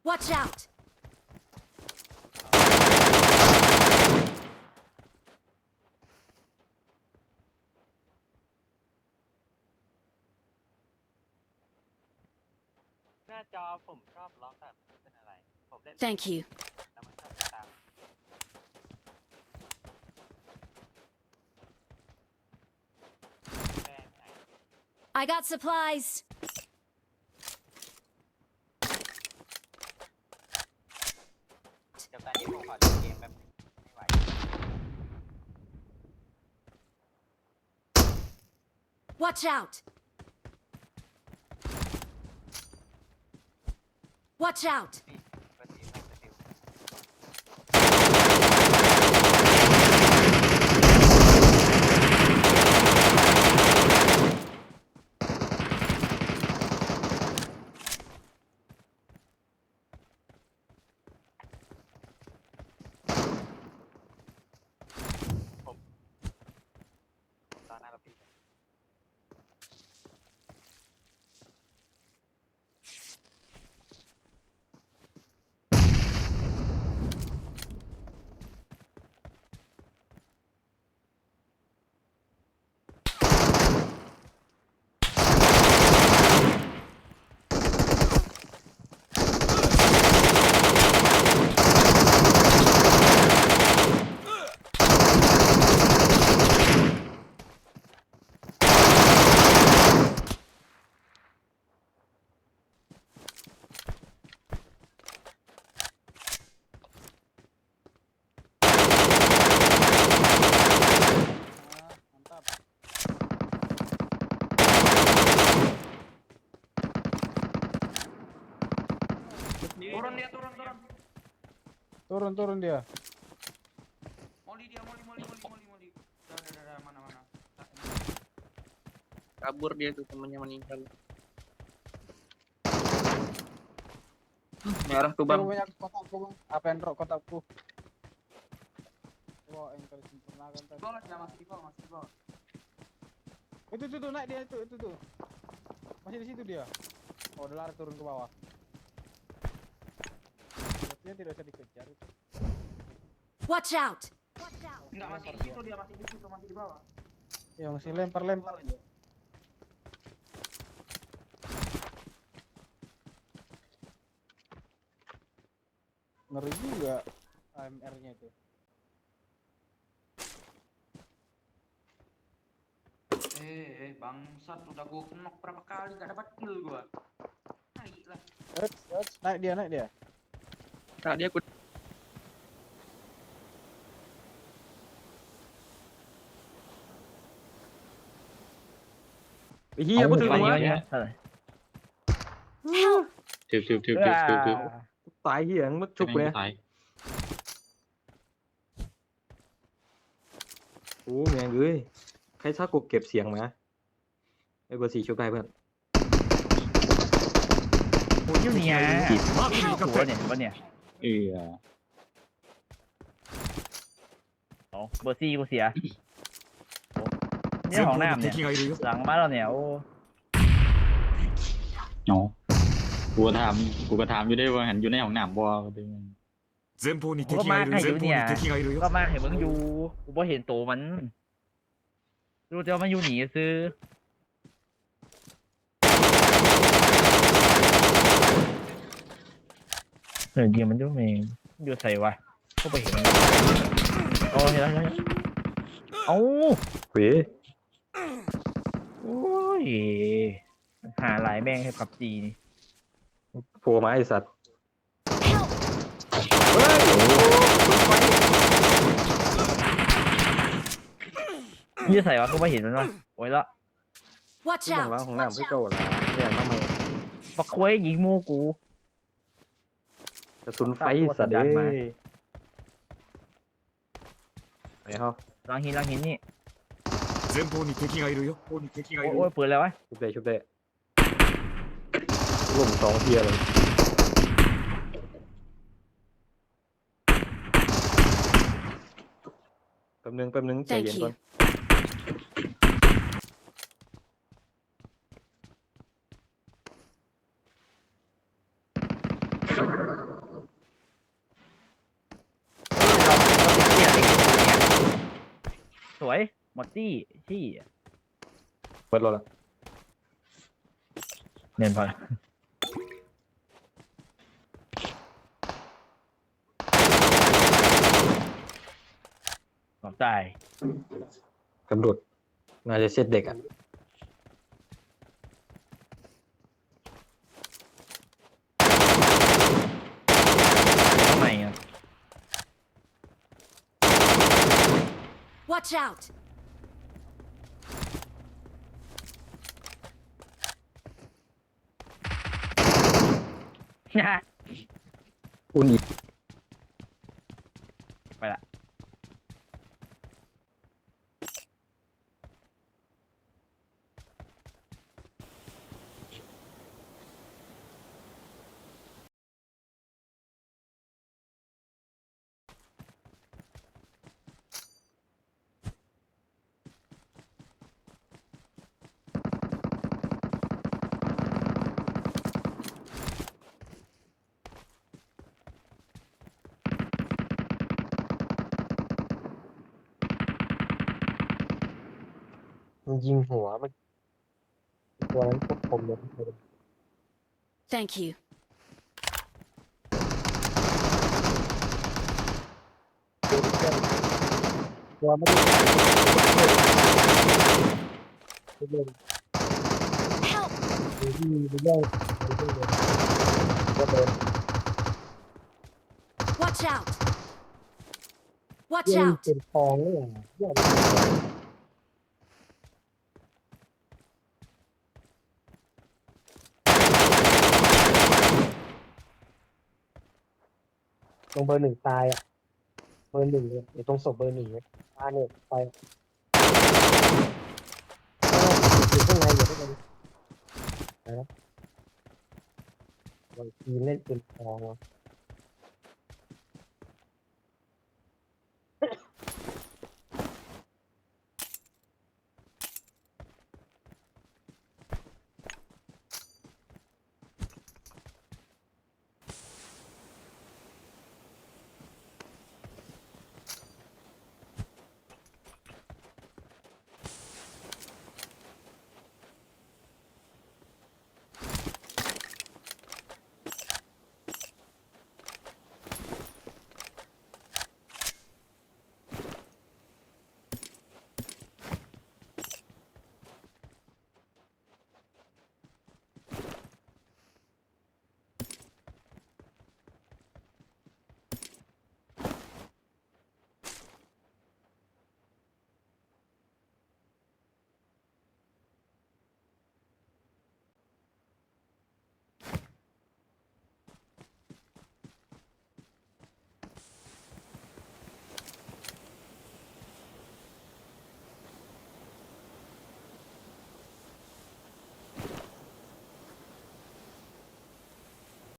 Watch out! หน้าจอผมชอบล็อกแบบเป็นอะไรผมเล่น Thank you. แล้วมันชอบตาม แม่ไหน I got supplies. เดี๋ยวตอนนี้ผมขอเล่นเกมแบบไม่ไหว Watch out! Watch out! นี่ปกติไม่สติลผมตอนหน้าเราพี่ Turun dia, turun. Turun dia. Moli dia, moli. Dah, mana. Kabur dia tuh, temennya meninggal. Merah tuh bang. Coba banyak kotakku bang. Apa yang rok kotakku? Wah, yang kali sempurnakan tadi. Di bawah dia, masih di bawah. Itu tuh naik dia itu tuh. Masih di situ dia. Oh, udah lari turun ke bawah. Dia tidak bisa dikejar itu. Watch out! Enggak, masih di situ dia, masih di bawah. Ya masih lempar aja. Ngeri juga AMR-nya itu. Bangsat, udah gua knock berapa kali gak dapat kill gua. Naik lah. Naik dia. Nah, dia aku iya aku tuh ya. Help! ถือ ตายเหี้ยงมึกชุบเลยโอ้แม่งเอ้ยใครชอบกูเก็บเสียงมาไอ้เบอร์สี่ชุบได้เพื่อน กูอยู่เนี่ยหัวเนี่ยวันเนี่ยโอ้เบอร์ซี่กูเสียโอ้เนี่ยของน้ำเนี่ยหลังมาแล้วเนี่ยโอ้เนาะกูก็ถามอยู่ได้ว่าหันอยู่ในห้องน้ำบ่เป็นไงก็มากให้อยู่เนี่ยก็มากให้มึงอยู่กูบ่เห็นโตมันรู้แต่ว่ามันอยู่หนีซื้อเดี๋ยวมันอยู่เมงอยู่ใส่วะก็ไปเห็นโอ้เห็นแล้วเอ้า เว้ย โอ้ยหาหลายแม่งให้กับจีนี่ โผล่มาไอ้สัตว์ Help! เฮ้ย ยี่ใส่วะก็ไม่เห็นมันวะโอ้ยละ Watch ที่ของเรา out! ของน้ำ Watch พี่ out! เก่าละเนี่ยทำไม ปักควยยิงมูกู กระสุนไฟสัตว์เอ้ยไหนเขา ลังหินนี่前方に敵がいるよ。後方に敵がいる โอ้ย よ。 ปืนแล้ววะ ชุบได้ร่วม2เทียร์เลยแป๊บนึงใจ Thank เย็นก่อน you. วยหมดตี้ที่ เปิดรถละ เนียนพอขอบใจ กำโดดน่าจะเซตเด็กอ่ะ ทำไมอ่ะ Watch out! อุ่นอีก ไปละ มันยิงหัวมันตัวนั้นควบคุมเลย Thank you. ตัวไม่ได้ Help! ที่ไม่ได้ก็เดิน Watch out! Watch เรื่อง out! เป็นทองนี่แหละเรื่องตรงเบอร์หนึ่งตายอ่ะเบอร์หนึ่งเนี่ยอยู่ตรงศพเบอร์หนึ่งเนี่ยตาเนี่ยไปอยู่ข้างในอยู่ข้างในนะบางทีเล่นเป็นทอง